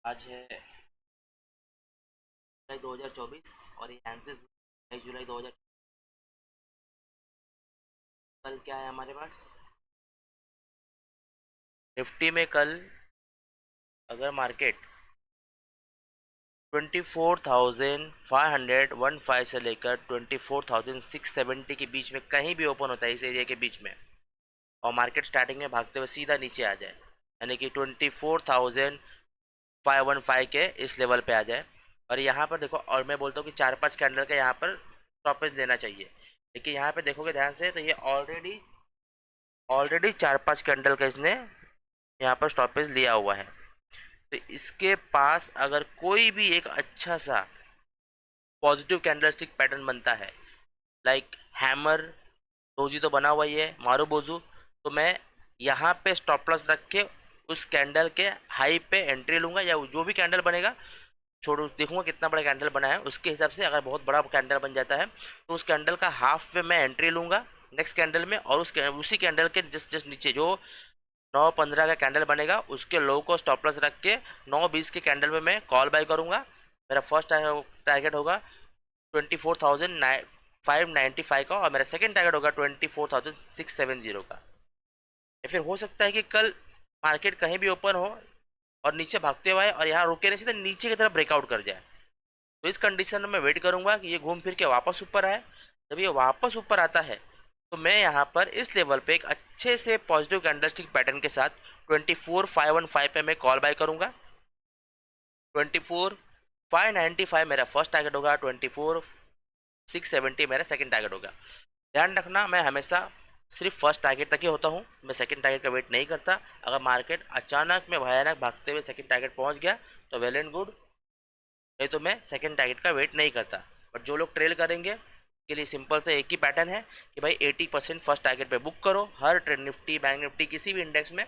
आज है जुलाई 2024 और ये एमसीएस 22 जुलाई 2000। कल क्या है हमारे पास निफ्टी में? कल अगर मार्केट 24,515 से लेकर 24,670 के बीच में कहीं भी ओपन होता है इस एरिया के बीच में, और मार्केट स्टार्टिंग में भागते हुए सीधा नीचे आ जाए, यानी कि 24,515 के इस लेवल पे आ जाए, और यहाँ पर देखो, और मैं बोलता हूँ कि 4-5 कैंडल का यहाँ पर स्टॉपेज लेना चाहिए। लेकिन यहाँ पे देखोगे ध्यान से तो ये ऑलरेडी ऑलरेडी 4-5 कैंडल का इसने यहाँ पर स्टॉपेज लिया हुआ है। तो इसके पास अगर कोई भी एक अच्छा सा पॉजिटिव कैंडलस्टिक पैटर्न बनता है, लाइक हैमर डोजी तो बना हुआ ही है, मारू बोजू, तो मैं यहाँ पे स्टॉप लॉस रख के उस कैंडल के हाई पे एंट्री लूंगा, या जो भी कैंडल बनेगा छोड़ो, देखूंगा कितना बड़ा कैंडल बना है उसके हिसाब से। अगर बहुत बड़ा कैंडल बन जाता है तो उस कैंडल का हाफ पे मैं एंट्री लूंगा नेक्स्ट कैंडल में, और उसी कैंडल के जस्ट जस्ट नीचे जो 9:15 का कैंडल बनेगा उसके लो को स्टॉप लॉस रख के 9:20 के कैंडल में मैं कॉल बाय करूंगा। मेरा फर्स्ट टारगेट होगा 24,595 का, और मेरा सेकंड टारगेट होगा 24,670 का। या फिर हो सकता है कि कल मार्केट कहीं भी ओपन हो और नीचे भागते हुए आए और यहाँ रुके नहीं, सीधे नीचे की तरफ ब्रेकआउट कर जाए। तो इस कंडीशन में मैं वेट करूंगा कि ये घूम फिर के वापस ऊपर आए। जब ये वापस ऊपर आता है तो मैं यहाँ पर इस लेवल पे एक अच्छे से पॉजिटिव कैंडलस्टिक पैटर्न के साथ 24,515 पे मैं कॉल बाय करूंगा। 24,595 मेरा फर्स्ट टारगेट होगा, 24,670 मेरा सेकंड टारगेट होगा। ध्यान रखना, मैं हमेशा सिर्फ फर्स्ट टारगेट तक ही होता हूँ, मैं सेकंड टारगेट का वेट नहीं करता। अगर मार्केट अचानक में भयानक भागते हुए सेकंड टारगेट पहुँच गया तो वेल एंड गुड, नहीं तो मैं सेकंड टारगेट का वेट नहीं करता। बट जो लोग ट्रेल करेंगे के लिए सिंपल से एक ही पैटर्न है कि भाई 80% फर्स्ट टारगेट पे बुक करो हर ट्रेड, निफ्टी, बैंक निफ्टी, किसी भी इंडेक्स में,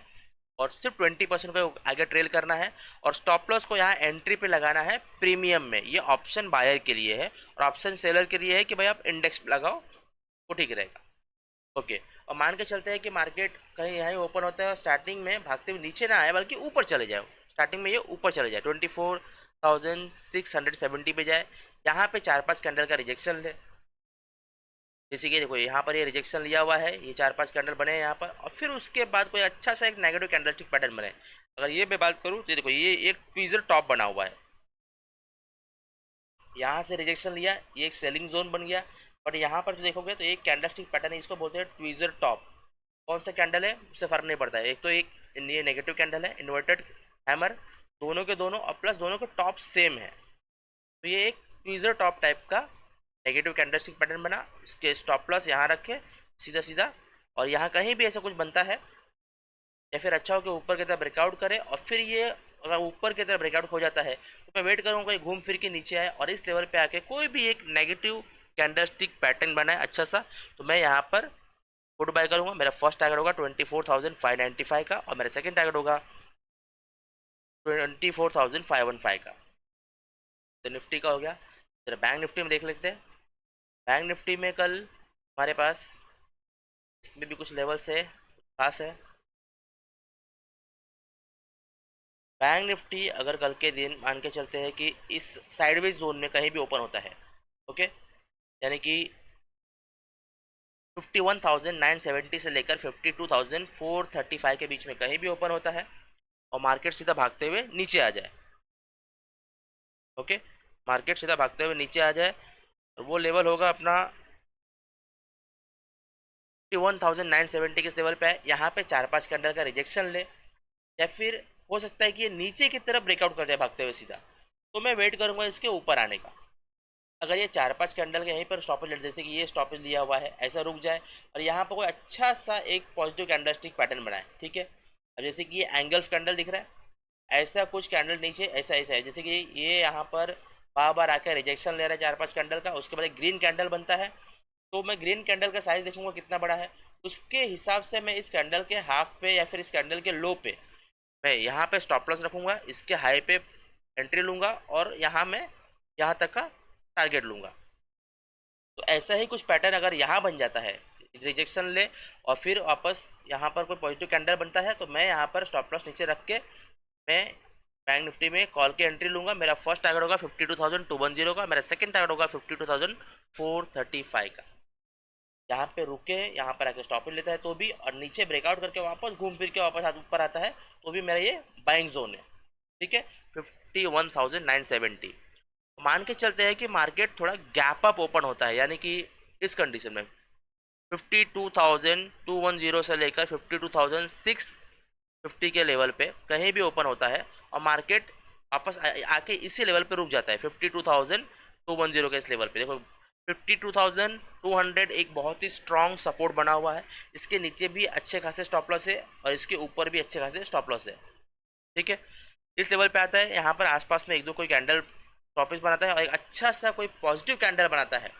और सिर्फ 20% को आगे ट्रेल करना है। और स्टॉप लॉस को यहाँ एंट्री पे लगाना है प्रीमियम में। ये ऑप्शन बायर के लिए है और ऑप्शन सेलर के लिए है कि भाई आप इंडेक्स पे लगाओ, वो ठीक रहेगा। ओके, और मान के चलते हैं कि मार्केट कहीं यहाँ ओपन होता है और स्टार्टिंग में भागते हुए नीचे ना आए बल्कि ऊपर चले जाए, स्टार्टिंग में ये ऊपर चले जाए 24,670 पे जाए, यहाँ पे 4-5 कैंडल का रिजेक्शन ले। जैसे कि देखो यहाँ पर ये रिजेक्शन लिया हुआ है, ये 4-5 कैंडल बने हैं यहाँ पर, और फिर उसके बाद कोई अच्छा सा एक नेगेटिव कैंडलस्टिक पैटर्न बने। अगर ये मैं बात करूँ तो देखो ये एक ट्वीजर टॉप बना हुआ है, यहाँ से रिजेक्शन लिया, ये एक सेलिंग जोन बन गया। बट यहाँ पर जो देखोगे तो एक कैंडलस्टिक पैटर्न है, इसको बोलते हैं ट्वीजर टॉप। कौन सा कैंडल है उससे फर्क नहीं पड़ता है, एक तो एक ये नेगेटिव कैंडल है, इन्वर्टेड हैमर, दोनों के दोनों, और प्लस दोनों के टॉप सेम है। तो ये एक ट्वीजर टॉप टाइप का नेगेटिव कैंडलस्टिक पैटर्न बना, इसके स्टॉप लॉस यहाँ रखे सीधा सीधा, और यहाँ कहीं भी ऐसा कुछ बनता है या फिर अच्छा हो कि ऊपर की तरफ ब्रेकआउट करे, और फिर ये अगर ऊपर की तरफ ब्रेकआउट हो जाता है तो मैं वेट करूँगा कि घूम फिर के नीचे आए और इस लेवल पे आके कोई भी एक नेगेटिव कैंडलस्टिक पैटर्न बनाए अच्छा सा, तो मैं यहाँ पर पुट बाय करूँगा। मेरा फर्स्ट टारगेट होगा 24,595 का, और मेरा सेकंड टारगेट होगा 24,515 का। तो निफ्टी का हो गया। जरा बैंक निफ्टी में देख लेते हैं। बैंक निफ्टी में कल हमारे पास इसमें भी कुछ लेवल्स है, खास है। बैंक निफ्टी अगर कल के दिन मान के चलते हैं कि इस साइडवेज जोन में कहीं भी ओपन होता है, ओके, यानी कि 51,970 से लेकर 52,435 के बीच में कहीं भी ओपन होता है और मार्केट सीधा भागते हुए नीचे आ जाए, ओके, मार्केट सीधा भागते हुए नीचे आ जाए, और वो लेवल होगा अपना 51,970 के इस लेवल पे है। यहाँ पे 4-5 कैंडल का रिजेक्शन ले, या फिर हो सकता है कि ये नीचे की तरफ ब्रेकआउट कर जाए भागते हुए सीधा, तो मैं वेट करूंगा इसके ऊपर आने का। अगर ये 4-5 कैंडल के यहीं पर स्टॉपेज, जैसे कि ये स्टॉपेज लिया हुआ है, ऐसा रुक जाए और यहाँ पर कोई अच्छा सा एक पॉजिटिव कैंडलस्टिक पैटर्न बनाए, ठीक है। अब जैसे कि ये एंगल्स कैंडल दिख रहा है, ऐसा कुछ कैंडल नीचे ऐसा ऐसा है, जैसे कि ये यहाँ पर बार बार आकर रिजेक्शन ले रहा है 4-5 कैंडल का, उसके बाद एक ग्रीन कैंडल बनता है, तो मैं ग्रीन कैंडल का साइज देखूंगा कितना बड़ा है, उसके हिसाब से मैं इस कैंडल के हाफ पे या फिर इस कैंडल के लो पे मैं यहाँ पे स्टॉप लॉस रखूंगा, इसके हाई पे एंट्री लूंगा, और यहाँ मैं यहाँ तक का टारगेट लूंगा। तो ऐसा ही कुछ पैटर्न अगर यहाँ बन जाता है, रिजेक्शन ले और फिर वापस यहाँ पर कोई पॉजिटिव कैंडल बनता है, तो मैं यहाँ पर स्टॉप लॉस नीचे रख के मैं बैंक निफ्टी में कॉल की एंट्री लूंगा। मेरा फर्स्ट टारगेट होगा 52,210 का, मेरा सेकंड टारगेट होगा 52,435 का। यहाँ पे रुके, यहाँ पर आके स्टॉप लेता है तो भी, और नीचे ब्रेकआउट करके वापस घूम फिर के वापस ऊपर आता है तो भी मेरा ये बाइंग जोन है। ठीक है, 51,970। मान के चलते हैं कि मार्केट थोड़ा गैप अप ओपन होता है, यानी कि इस कंडीशन में 52,210 से लेकर 52,650 के लेवल पे कहीं भी ओपन होता है और मार्केट वापस आके इसी लेवल पे रुक जाता है 52,210 के इस लेवल पे। देखो 52,200 एक बहुत ही स्ट्रॉन्ग सपोर्ट बना हुआ है, इसके नीचे भी अच्छे खासे स्टॉप लॉस है और इसके ऊपर भी अच्छे खासे स्टॉप लॉस है। ठीक है, इस लेवल पे आता है, यहाँ पर आसपास में एक दो कोई कैंडल टॉपिक्स बनाता है और एक अच्छा सा कोई पॉजिटिव कैंडल बनाता है,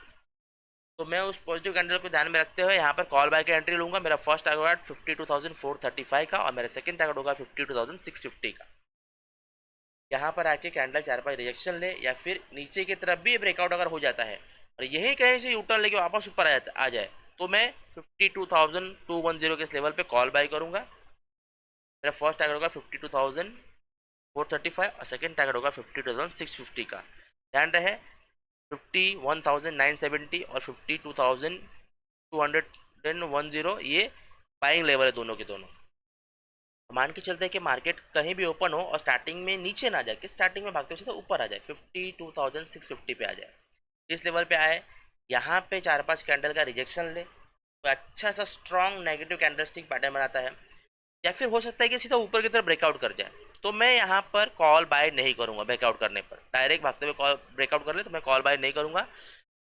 तो मैं उस पॉजिटिव कैंडल को ध्यान में रखते हुए यहाँ पर कॉल बाय की एंट्री लूंगा। मेरा फर्स्ट टारगेट 52,435 का और मेरा सेकंड टारगेट होगा 52,650 का। यहाँ पर आके कैंडल 4-5 रिजेक्शन ले या फिर नीचे की तरफ भी ब्रेकआउट अगर हो जाता है और यही कहीं से यूटर्न लेके वापस ऊपर आ जाए तो मैं 52,210 के इस लेवल पे कॉल बाय करूंगा। मेरा फर्स्ट टारगेट होगा 52,435 और सेकंड टारगेट होगा 52,650 का। ध्यान रहे 51,970 और 52,210 ये बाइंग लेवल है दोनों के दोनों। मान के चलते हैं कि मार्केट कहीं भी ओपन हो और स्टार्टिंग में नीचे ना जाके स्टार्टिंग में भागते हुए तो ऊपर आ जाए 52,650 पे आ जाए, इस लेवल पे आए, यहाँ पे 4-5 कैंडल का रिजेक्शन ले तो अच्छा सा स्ट्रॉन्ग नेगेटिव कैंडलस्टिक पैटर्न बनाता है, या फिर हो सकता है कि सीधा ऊपर की तरफ ब्रेकआउट कर जाए तो मैं यहाँ पर कॉल बाय नहीं करूँगा। ब्रेकआउट करने पर डायरेक्ट भागते हुए कॉल ब्रेकआउट कर ले तो मैं कॉल बाय नहीं करूँगा,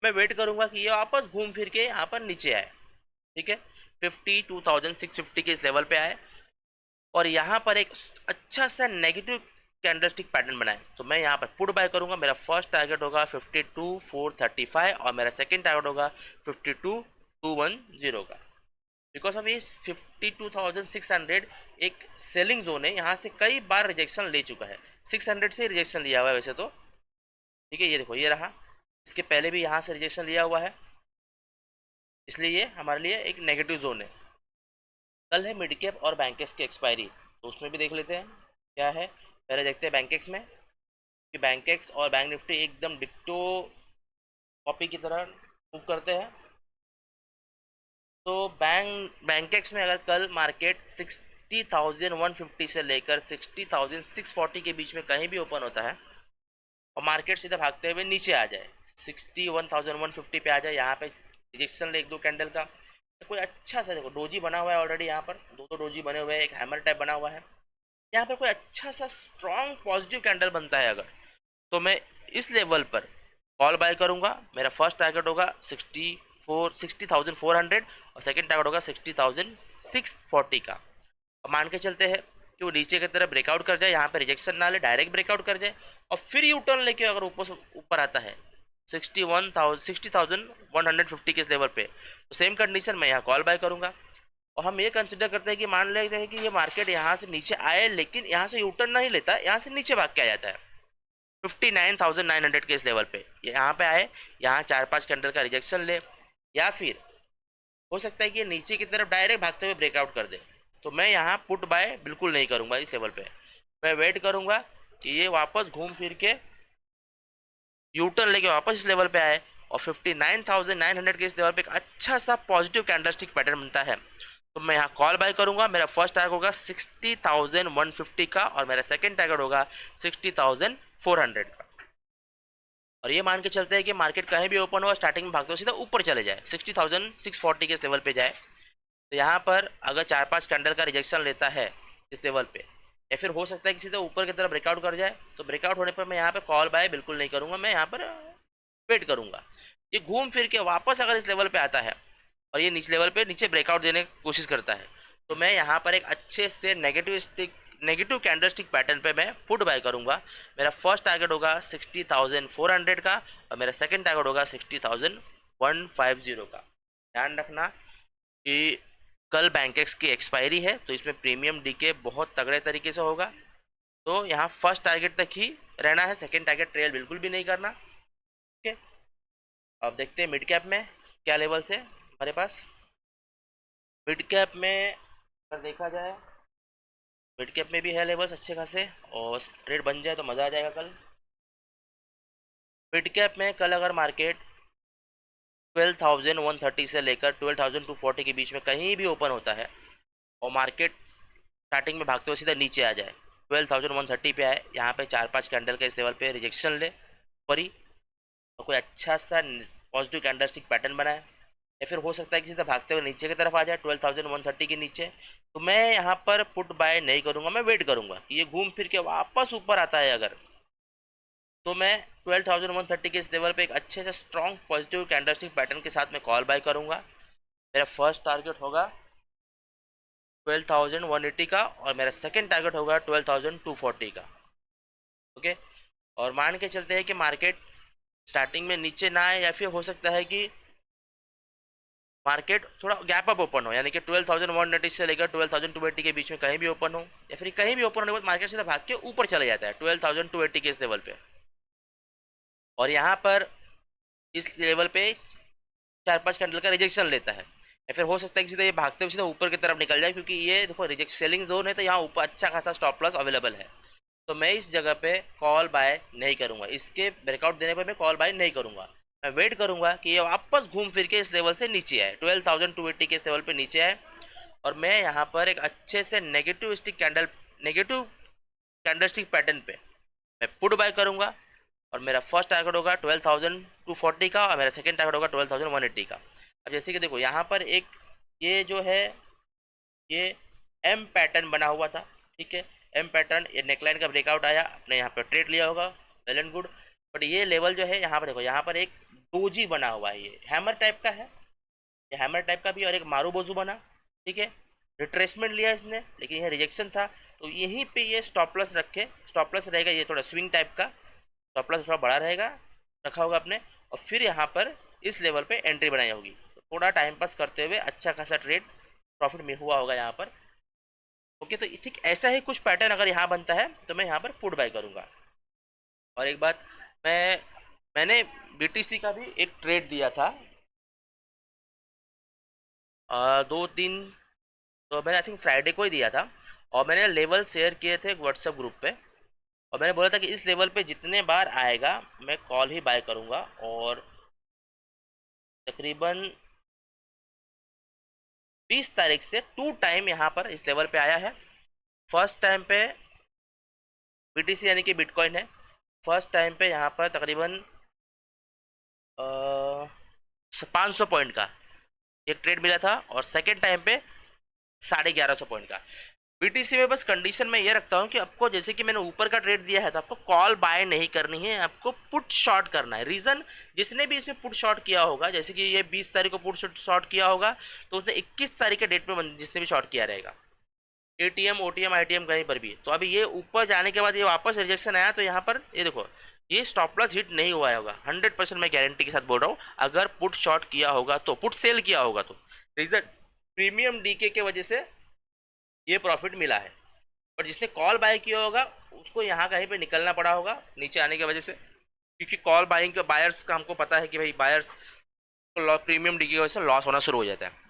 मैं वेट करूँगा कि ये वापस घूम फिर के यहाँ पर नीचे आए। ठीक है, 52,650 के इस लेवल पे आए और यहाँ पर एक अच्छा सा नेगेटिव कैंडलस्टिक पैटर्न बनाए तो मैं यहाँ पर पुट बाय करूँगा। मेरा फर्स्ट टारगेट होगा 52,435 और मेरा सेकंड टारगेट होगा 52,210 का। बिकॉज ऑफ ये 52,600 एक सेलिंग जोन है, यहाँ से कई बार रिजेक्शन ले चुका है, 600 से रिजेक्शन लिया हुआ है वैसे तो। ठीक है, ये देखो ये रहा, इसके पहले भी यहाँ से रिजेक्शन लिया हुआ है, इसलिए ये हमारे लिए एक नेगेटिव जोन है। कल है मिड कैप और बैंकेक्स की एक्सपायरी, तो उसमें भी देख लेते हैं क्या है। पहले देखते हैं बैंकेक्स में कि बैंकेक्स और बैंक निफ्टी एकदम डिक्टो कॉपी की तरह मूव करते हैं। तो बैंकेक्स में अगर कल मार्केट 60,150 से लेकर 60,640 के बीच में कहीं भी ओपन होता है और मार्केट सीधा भागते हुए नीचे आ जाए 61,150 पे आ जाए, यहाँ पे रिजेक्शन ले एक दो कैंडल का, तो कोई अच्छा सा देखो डोजी बना हुआ है ऑलरेडी, यहाँ पर दो डोजी बने हुए हैं, एक हैमर टाइप बना हुआ है, यहाँ पर कोई अच्छा सा स्ट्रॉन्ग पॉजिटिव कैंडल बनता है अगर, तो मैं इस लेवल पर कॉल बाय करूंगा। मेरा फर्स्ट टारगेट होगा 60,400 और सेकंड टारगेट होगा 60,640 का। अब मान के चलते हैं कि वो नीचे की तरफ ब्रेकआउट कर जाए, यहाँ पे रिजेक्शन ना ले डायरेक्ट ब्रेकआउट कर जाए और फिर यू टर्न लेके अगर ऊपर से ऊपर आता है 60,150 के इस लेवल पे, तो सेम कंडीशन में यहाँ कॉल बाय करूंगा। और हम ये कंसिडर करते हैं कि मान लेते हैं कि ये मार्केट यहाँ से नीचे आए लेकिन यहाँ से यू टर्न नहीं लेता, यहाँ से नीचे भाग के आ जाता है 59,900 के इस लेवल पे, यहाँ पे आए, यहाँ 4-5 कैंडल का रिजेक्शन ले, या फिर हो सकता है कि ये नीचे की तरफ डायरेक्ट भागते हुए ब्रेकआउट कर दे, तो मैं यहाँ पुट बाय बिल्कुल नहीं करूँगा इस लेवल पे। मैं वेट करूँगा कि ये वापस घूम फिर के यूटर्न लेके वापस इस लेवल पे आए और 59,900 के इस लेवल पे एक अच्छा सा पॉजिटिव कैंडलस्टिक पैटर्न बनता है तो मैं यहाँ कॉल बाय करूँगा। मेरा फर्स्ट टारगेट होगा 60,150 का और मेरा सेकंड टारगेट होगा 60,400 का। और ये मान के चलते हैं कि मार्केट कहीं भी ओपन हो स्टार्टिंग में भागते हुए सीधा ऊपर चले जाए 60,640 के इस लेवल पे जाए, तो यहाँ पर अगर 4-5 कैंडल का रिजेक्शन लेता है इस लेवल पे या फिर हो सकता है कि सीधा ऊपर की तरफ ब्रेकआउट कर जाए, तो ब्रेकआउट होने पर मैं यहाँ पे कॉल बाय बिल्कुल नहीं करूँगा, मैं यहाँ पर वेट करूँगा। ये घूम फिर के वापस अगर इस लेवल पे आता है और ये नीचे लेवल पे नीचे ब्रेकआउट देने की कोशिश करता है तो मैं यहाँ पर एक अच्छे से नेगेटिव कैंडलस्टिक पैटर्न पे मैं पुट बाय करूँगा। मेरा फर्स्ट टारगेट होगा 60,400 का और मेरा सेकंड टारगेट होगा 60,150 का। ध्यान रखना कि कल बैंकेक्स की एक्सपायरी है तो इसमें प्रीमियम डीके बहुत तगड़े तरीके से होगा, तो यहाँ फर्स्ट टारगेट तक ही रहना है, सेकंड टारगेट ट्रेल बिल्कुल भी नहीं करना। ठीक है, अब देखते हैं मिड कैप में क्या लेवल से हमारे पास। मिड कैप में अगर देखा जाए मिड कैप में भी है लेवल्स अच्छे खासे, और ट्रेड बन जाए तो मज़ा आ जाएगा कल। मिड कैप में कल अगर मार्केट 12,130 से लेकर 12,240 के बीच में कहीं भी ओपन होता है और मार्केट स्टार्टिंग में भागते हुए सीधा नीचे आ जाए, 12,130 पे आए, यहाँ पे 4-5 कैंडल के इस लेवल पे रिजेक्शन ले परी और कोई अच्छा सा पॉजिटिव कैंडलस्टिक पैटर्न बनाए, या फिर हो सकता है कि सीधा भागते हुए नीचे की तरफ आ जाए 12,130 के नीचे, तो मैं यहाँ पर पुट बाय नहीं करूँगा, मैं वेट करूँगा कि ये घूम फिर के वापस ऊपर आता है अगर, तो मैं 12,130 के इस लेवल पे एक अच्छे से स्ट्रॉन्ग पॉजिटिव कैंडलस्टिक पैटर्न के साथ में कॉल बाय करूँगा। मेरा फर्स्ट टारगेट होगा 12,180 का और मेरा सेकंड टारगेट होगा 12,240 का। ओके, और मान के चलते हैं कि मार्केट स्टार्टिंग में नीचे ना आए, या फिर हो सकता है कि मार्केट थोड़ा गैप अप ओपन हो, यानी कि 12,180 से लेकर 12,280 के बीच में कहीं भी ओपन हो, या फिर कहीं भी ओपन होने के बाद मार्केट सीधा भाग के ऊपर चले जाता है 12,280 के इस लेवल पे, और यहाँ पर इस लेवल पे 4-5 कैंडल का रिजेक्शन लेता है, या फिर हो सकता है कि सीधा ये भागते हुए सीधा ऊपर की तरफ निकल जाए, क्योंकि ये देखो रिजेक्ट सेलिंग जोन है, तो यहाँ ऊपर अच्छा खासा स्टॉप लॉस अवेलेबल है, तो मैं इस जगह पे कॉल बाय नहीं करूँगा, इसके ब्रेकआउट देने पर मैं कॉल बाय नहीं करूँगा, मैं वेट करूँगा कि ये वापस घूम फिर के इस लेवल से नीचे आए, 12,280 के इस लेवल पे नीचे आए, और मैं यहाँ पर एक अच्छे से नेगेटिव कैंडलस्टिक पैटर्न पे मैं पुट बाय करूँगा, और मेरा फर्स्ट टारगेट होगा 12,240 का और मेरा सेकंड टारगेट होगा 12,180 का। अब जैसे कि देखो यहाँ पर एक ये जो है ये एम पैटर्न बना हुआ था, ठीक है, एम पैटर्न, ये नेकलाइन का ब्रेकआउट आया, आपने यहाँ पर ट्रेड लिया होगा, वेल एंड गुड, बट ये लेवल जो है यहाँ पर देखो, यहाँ पर एक डोजी बना हुआ है, ये हैमर टाइप का है, ये हैमर टाइप का भी, और एक मारू बोजू बना, ठीक है, रिट्रेसमेंट लिया इसने, लेकिन यह रिजेक्शन था, तो यहीं पे ये स्टॉप लॉस रखे, स्टॉप लॉस रहेगा ये थोड़ा स्विंग टाइप का, स्टॉप लॉस थोड़ा बड़ा रहेगा, रखा होगा आपने, और फिर यहाँ पर इस लेवल पे एंट्री बनाई होगी, तो थोड़ा टाइम पास करते हुए अच्छा खासा ट्रेड प्रॉफिट में हुआ होगा यहाँ पर। ओके, तो ठीक ऐसा ही कुछ पैटर्न अगर यहाँ बनता है तो मैं यहाँ पर पुट बाय करूँगा। और एक बात, मैंने BTC का भी एक ट्रेड दिया था 2-3, तो मैंने आई थिंक फ्राइडे को ही दिया था, और मैंने लेवल शेयर किए थे व्हाट्सएप ग्रुप पे, और मैंने बोला था कि इस लेवल पे जितने बार आएगा मैं कॉल ही बाय करूँगा, और तकरीबन 20 तारीख से 2 टाइम यहाँ पर इस लेवल पे आया है। फर्स्ट टाइम पे BTC यानी कि बिटकॉइन है, फर्स्ट टाइम पे यहाँ पर तकरीबन 500 पॉइंट का एक ट्रेड मिला था, और सेकेंड टाइम पे 1150 पॉइंट का। BTC में बस कंडीशन मैं ये रखता हूँ कि आपको, जैसे कि मैंने ऊपर का ट्रेड दिया है, तो आपको कॉल बाय नहीं करनी है, आपको पुट शॉर्ट करना है। रीज़न, जिसने भी इसमें पुट शॉर्ट किया होगा, जैसे कि ये 20 तारीख को पुट शॉर्ट किया होगा, तो उसने 21 तारीख के डेट में जिसने भी शॉर्ट किया रहेगा, ATM OTM ITM कहीं पर भी, तो अभी ये ऊपर जाने के बाद ये वापस रिजेक्शन आया, तो यहाँ पर ये देखो ये स्टॉप लॉस हिट नहीं हुआ होगा, 100% मैं गारंटी के साथ बोल रहा हूँ, अगर पुट शॉर्ट किया होगा तो, पुट सेल किया होगा तो। रीज़न, प्रीमियम डीके के वजह से ये प्रॉफिट मिला है, पर जिसने कॉल बाय किया होगा उसको यहाँ कहीं पे निकलना पड़ा होगा नीचे आने की वजह से, क्योंकि कॉल बाइंग के बायर्स का हमको पता है कि भाई बायर्स को प्रीमियम डी की वजह से लॉस होना शुरू हो जाता है।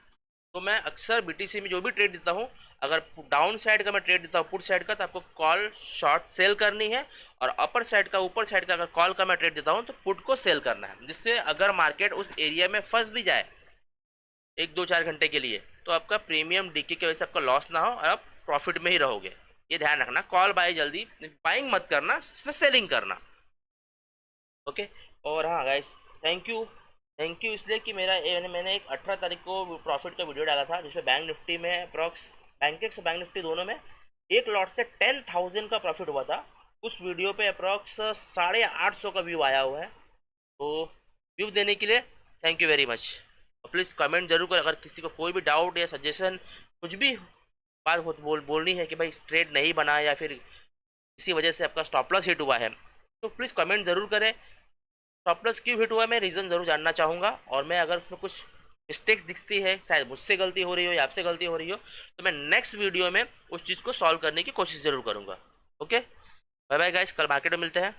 तो मैं अक्सर BTC में जो भी ट्रेड देता हूँ, अगर डाउन साइड का मैं ट्रेड देता हूँ पुट साइड का, तो आपको कॉल शॉर्ट सेल करनी है, और अपर साइड का, ऊपर साइड का अगर कॉल का मैं ट्रेड देता हूँ तो पुट को सेल करना है, जिससे अगर मार्केट उस एरिया में फंस भी जाए 1-2-4 घंटे के लिए, तो आपका प्रीमियम डीके की वजह से आपका लॉस ना हो और आप प्रॉफिट में ही रहोगे। ये ध्यान रखना, कॉल बाय जल्दी बाइंग मत करना, इसमें सेलिंग करना। ओके, और हाँ गाइस, थैंक यू इसलिए कि मैंने एक 18 तारीख को प्रॉफिट का वीडियो डाला था, जिसमें बैंक निफ्टी में अप्रॉक्स, बैंकेक्स और बैंक निफ्टी दोनों में एक लॉट से 10,000 का प्रॉफिट हुआ था। उस वीडियो पे अप्रॉक्स 850 का व्यू आया हुआ है, तो व्यू देने के लिए thank you very much. Please comment जरूर कर, अगर किसी को कोई भी डाउट या सजेशन, कुछ भी बात बोलनी है कि भाई ट्रेड नहीं बना या फिर इसी वजह से आपका स्टॉप लॉस हिट हुआ है, तो प्लीज़ कमेंट ज़रूर करें। स्टॉप लॉस क्यों हिट हुआ है मैं रीज़न ज़रूर जानना चाहूँगा, और मैं अगर उसमें कुछ मिस्टेक्स दिखती है, शायद मुझसे गलती हो रही हो या आपसे गलती हो रही हो, तो मैं नेक्स्ट वीडियो में उस चीज़ को सॉल्व करने की कोशिश ज़रूर करूँगा। ओके, बाय बाय गाइस, कल मार्केट में मिलते हैं।